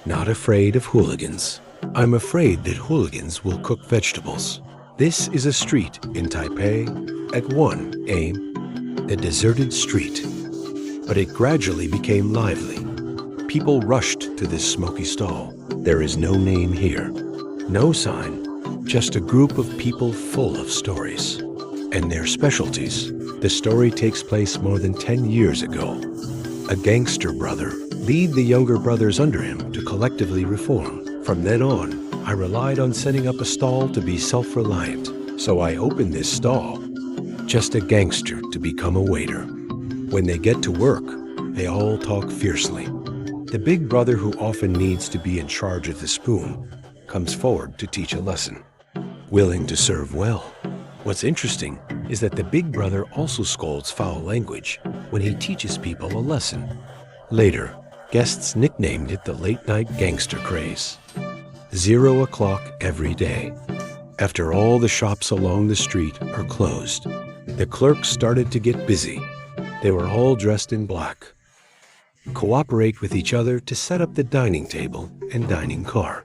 not afraid of hooligans. I'm afraid that hooligans will cook vegetables. This is a street in Taipei at 1 a deserted street. But it gradually became lively. People rushed to this smoky stall. There is no name here, no sign, just a group of people full of stories. And their specialties. The story takes place more than 10 years ago. A gangster brother lead the younger brothers under him to collectively reform. From then on, I relied on setting up a stall to be self-reliant. So I opened this stall, just a gangster to become a waiter. When they get to work, they all talk fiercely. The big brother who often needs to be in charge of the spoon comes forward to teach a lesson, willing to serve well. What's interesting is that the big brother also scolds foul language when he teaches people a lesson. Later, guests nicknamed it the late-night gangster craze. 0 o'clock every day. After all the shops along the street are closed, the clerks started to get busy. They were all dressed in black. Cooperate with each other to set up the dining table and dining car.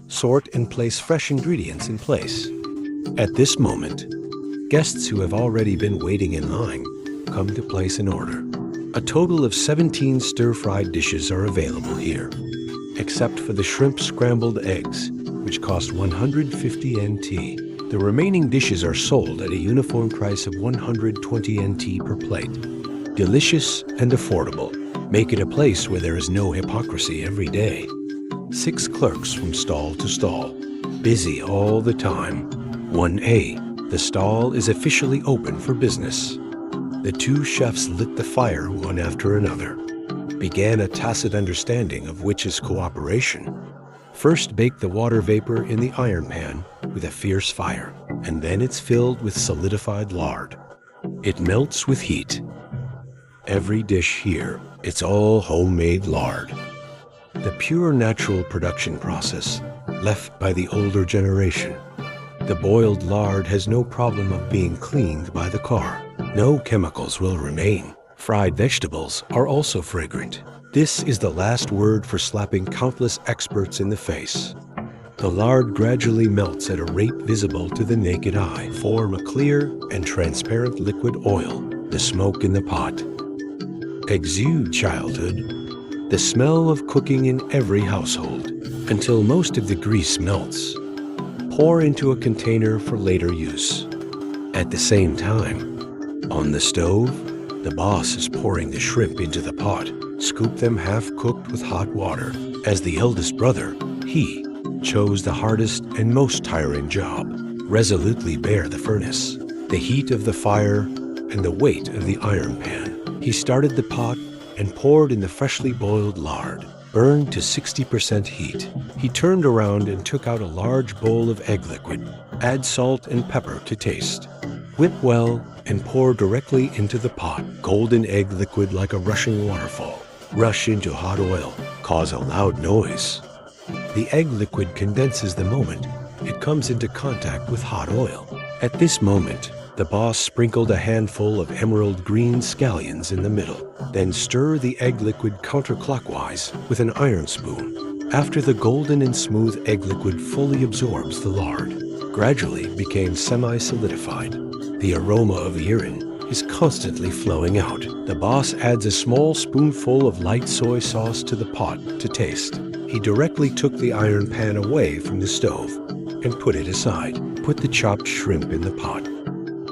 Sort and place fresh ingredients in place. At this moment, guests who have already been waiting in line come to place an order. A total of 17 stir-fried dishes are available here, except for the shrimp scrambled eggs, which cost 150 NT. The remaining dishes are sold at a uniform price of 120 NT per plate. Delicious and affordable. Make it a place where there is no hypocrisy every day. 6 clerks from stall to stall, busy all the time. 1A, the stall is officially open for business. The 2 chefs lit the fire one after another. Began a tacit understanding of which is cooperation. First bake the water vapor in the iron pan with a fierce fire, and then it's filled with solidified lard. It melts with heat. Every dish here, it's all homemade lard. The pure natural production process left by the older generation. The boiled lard has no problem of being cleaned by the car. No chemicals will remain. Fried vegetables are also fragrant. This is the last word for slapping countless experts in the face. The lard gradually melts at a rate visible to the naked eye, form a clear and transparent liquid oil. The smoke in the pot exude childhood, the smell of cooking in every household, until most of the grease melts. Pour into a container for later use. At the same time, on the stove, the boss is pouring the shrimp into the pot. Scoop them half-cooked with hot water. As the eldest brother, he chose the hardest and most tiring job. Resolutely bear the furnace, the heat of the fire, and the weight of the iron pan. He started the pot and poured in the freshly boiled lard, burned to 60% heat. He turned around and took out a large bowl of egg liquid. Add salt and pepper to taste. Whip well and pour directly into the pot. Golden egg liquid like a rushing waterfall. Rush into hot oil. Cause a loud noise. The egg liquid condenses the moment it comes into contact with hot oil. At this moment, the boss sprinkled a handful of emerald green scallions in the middle. Then stir the egg liquid counterclockwise with an iron spoon. After the golden and smooth egg liquid fully absorbs the lard, gradually became semi-solidified. The aroma of urine is constantly flowing out. The boss adds a small spoonful of light soy sauce to the pot to taste. He directly took the iron pan away from the stove and put it aside. Put the chopped shrimp in the pot.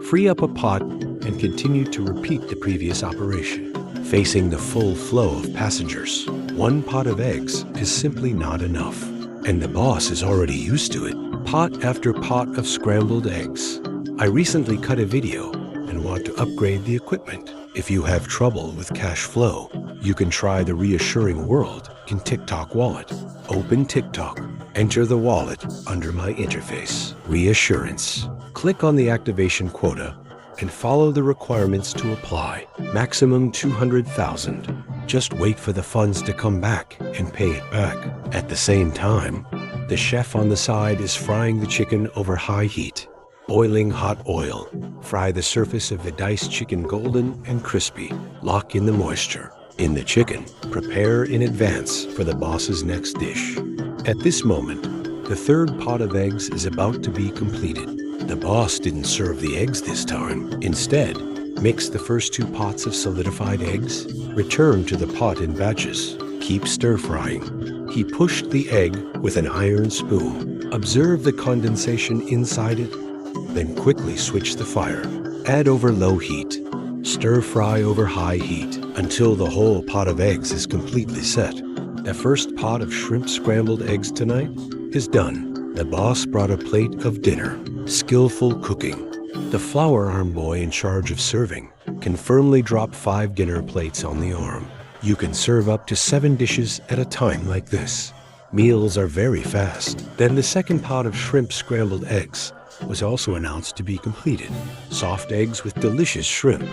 Free up a pot and continue to repeat the previous operation, facing the full flow of passengers. 1 pot of eggs is simply not enough, and the boss is already used to it. Pot after pot of scrambled eggs. I recently cut a video and want to upgrade the equipment. If you have trouble with cash flow, you can try the reassuring world in TikTok Wallet. Open TikTok. Enter the wallet under my interface. Reassurance. Click on the activation quota and follow the requirements to apply. Maximum 200,000. Just wait for the funds to come back and pay it back. At the same time, the chef on the side is frying the chicken over high heat. Boiling hot oil. Fry the surface of the diced chicken golden and crispy. Lock in the moisture. In the chicken, prepare in advance for the boss's next dish. At this moment, the third pot of eggs is about to be completed. The boss didn't serve the eggs this time. Instead, mix the first 2 pots of solidified eggs, return to the pot in batches. Keep stir-frying. He pushed the egg with an iron spoon. Observe the condensation inside it, then quickly switch the fire. Add over low heat. Stir-fry over high heat until the whole pot of eggs is completely set. The first pot of shrimp scrambled eggs tonight is done. The boss brought a plate of dinner. Skillful cooking. The flower arm boy in charge of serving can firmly drop 5 dinner plates on the arm. You can serve up to 7 dishes at a time like this. Meals are very fast. Then the second pot of shrimp scrambled eggs was also announced to be completed. Soft eggs with delicious shrimp.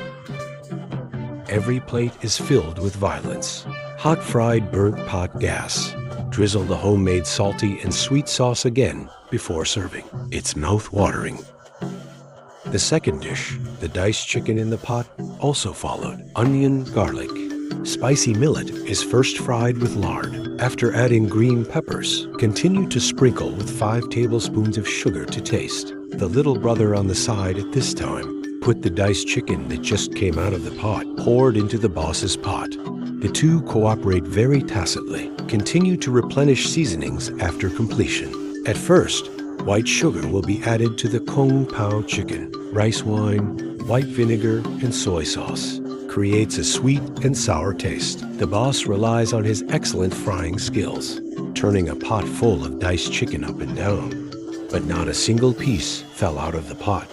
Every plate is filled with violence. Hot fried burnt pot gas. Drizzle the homemade salty and sweet sauce again before serving. It's mouth-watering. The second dish, the diced chicken in the pot, also followed. Onion, garlic. Spicy millet is first fried with lard. After adding green peppers, continue to sprinkle with 5 tablespoons of sugar to taste. The little brother on the side at this time put the diced chicken that just came out of the pot poured into the boss's pot. The two cooperate very tacitly. Continue to replenish seasonings after completion. At first, white sugar will be added to the Kung Pao chicken. Rice wine, white vinegar, and soy sauce creates a sweet and sour taste. The boss relies on his excellent frying skills, turning a pot full of diced chicken up and down. But not a single piece fell out of the pot.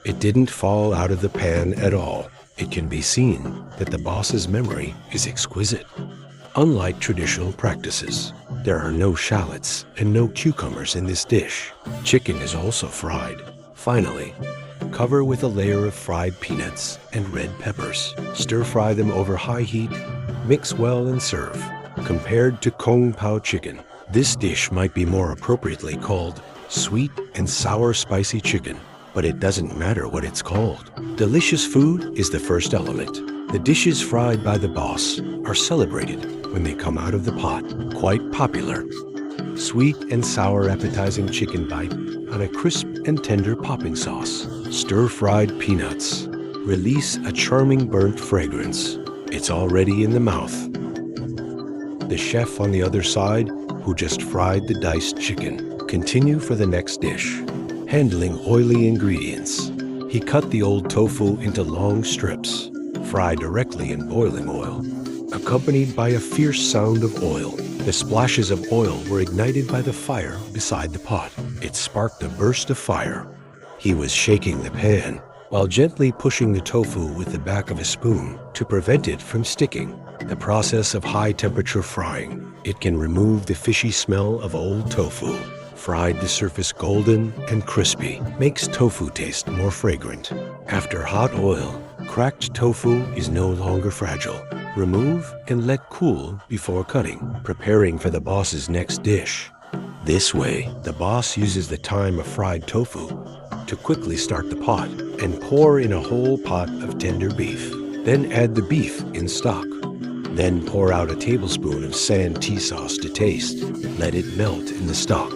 It didn't fall out of the pan at all. It can be seen that the boss's memory is exquisite. Unlike traditional practices, there are no shallots and no cucumbers in this dish. Chicken is also fried. Finally, cover with a layer of fried peanuts and red peppers. Stir-fry them over high heat, mix well and serve. Compared to Kung Pao chicken, this dish might be more appropriately called sweet and sour spicy chicken, but it doesn't matter what it's called. Delicious food is the first element. The dishes fried by the boss are celebrated when they come out of the pot. Quite popular. Sweet and sour appetizing chicken bite on a crisp and tender popping sauce. Stir-fried peanuts release a charming burnt fragrance. It's already in the mouth. The chef on the other side, who just fried the diced chicken, continue for the next dish. Handling oily ingredients, he cut the old tofu into long strips, fried directly in boiling oil, accompanied by a fierce sound of oil. The splashes of oil were ignited by the fire beside the pot. It sparked a burst of fire. He was shaking the pan while gently pushing the tofu with the back of a spoon to prevent it from sticking. The process of high-temperature frying, it can remove the fishy smell of old tofu. Fried the surface golden and crispy, makes tofu taste more fragrant. After hot oil, cracked tofu is no longer fragile. Remove and let cool before cutting, preparing for the boss's next dish. This way, the boss uses the time of fried tofu to quickly start the pot and pour in a whole pot of tender beef. Then add the beef in stock. Then pour out a tablespoon of sand tea sauce to taste. Let it melt in the stock.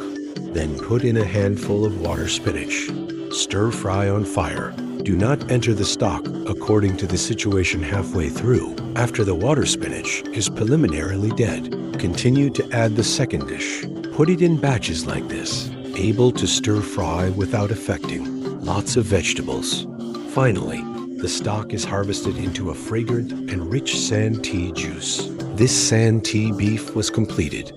Then put in a handful of water spinach. Stir fry on fire. Do not enter the stock according to the situation halfway through. After the water spinach is preliminarily dead, continue to add the second dish. Put it in batches like this, able to stir fry without affecting. Lots of vegetables. Finally, the stock is harvested into a fragrant and rich sand tea juice. This sand tea beef was completed.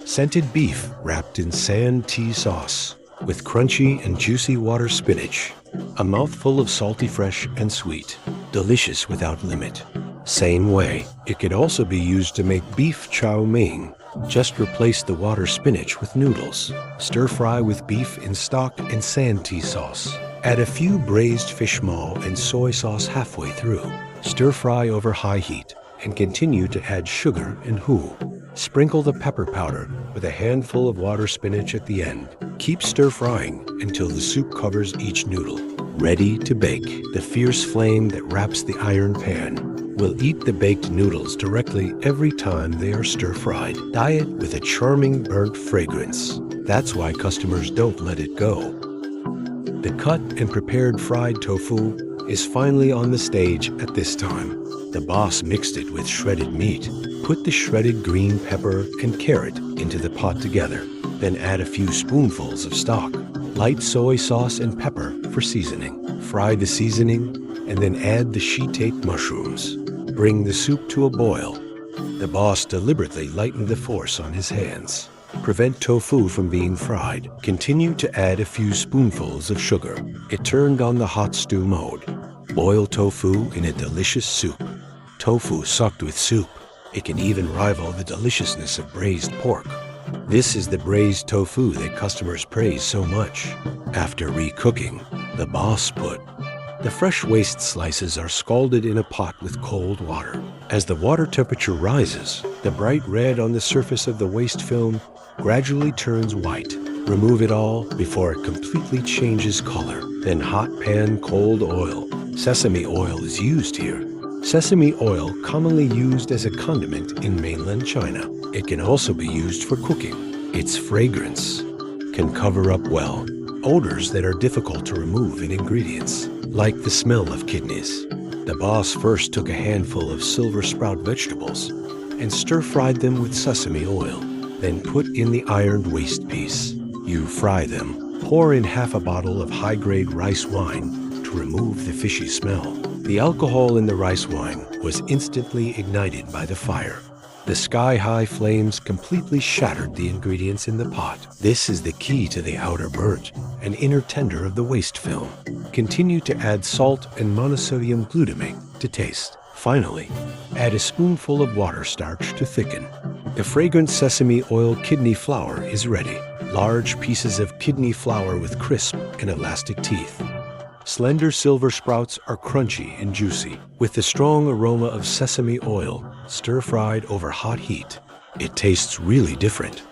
Scented beef wrapped in sand tea sauce with crunchy and juicy water spinach. A mouthful of salty fresh and sweet. Delicious without limit. Same way, it could also be used to make beef chow mein. Just replace the water spinach with noodles. Stir fry with beef in stock and sand tea sauce. Add a few braised fish maw and soy sauce halfway through. Stir fry over high heat and continue to add sugar and hu. Sprinkle the pepper powder with a handful of water spinach at the end. Keep stir frying until the soup covers each noodle. Ready to bake. The fierce flame that wraps the iron pan will eat the baked noodles directly every time they are stir-fried. Dye it with a charming burnt fragrance. That's why customers don't let it go. The cut and prepared fried tofu is finally on the stage at this time. The boss mixed it with shredded meat. Put the shredded green pepper and carrot into the pot together. Then add a few spoonfuls of stock, light soy sauce and pepper for seasoning. Fry the seasoning and then add the shiitake mushrooms. Bring the soup to a boil. The boss deliberately lightened the force on his hands. Prevent tofu from being fried. Continue to add a few spoonfuls of sugar. It turned on the hot stew mode. Boil tofu in a delicious soup. Tofu sucked with soup. It can even rival the deliciousness of braised pork. This is the braised tofu that customers praise so much. After recooking, the boss put the fresh waste slices are scalded in a pot with cold water. As the water temperature rises, the bright red on the surface of the waste film gradually turns white. Remove it all before it completely changes color. Then hot pan cold oil. Sesame oil is used here. Sesame oil commonly used as a condiment in mainland China. It can also be used for cooking. Its fragrance can cover up well odors that are difficult to remove in ingredients, like the smell of kidneys. The boss first took a handful of silver sprout vegetables and stir-fried them with sesame oil. Then put in the ironed waste piece. You fry them. Pour in half a bottle of high-grade rice wine to remove the fishy smell. The alcohol in the rice wine was instantly ignited by the fire. The sky-high flames completely shattered the ingredients in the pot. This is the key to the outer burnt and inner tender of the waste film. Continue to add salt and monosodium glutamate to taste. Finally, add a spoonful of water starch to thicken. The fragrant sesame oil kidney flour is ready. Large pieces of kidney flour with crisp and elastic teeth. Slender silver sprouts are crunchy and juicy. With the strong aroma of sesame oil stir-fried over hot heat, it tastes really different.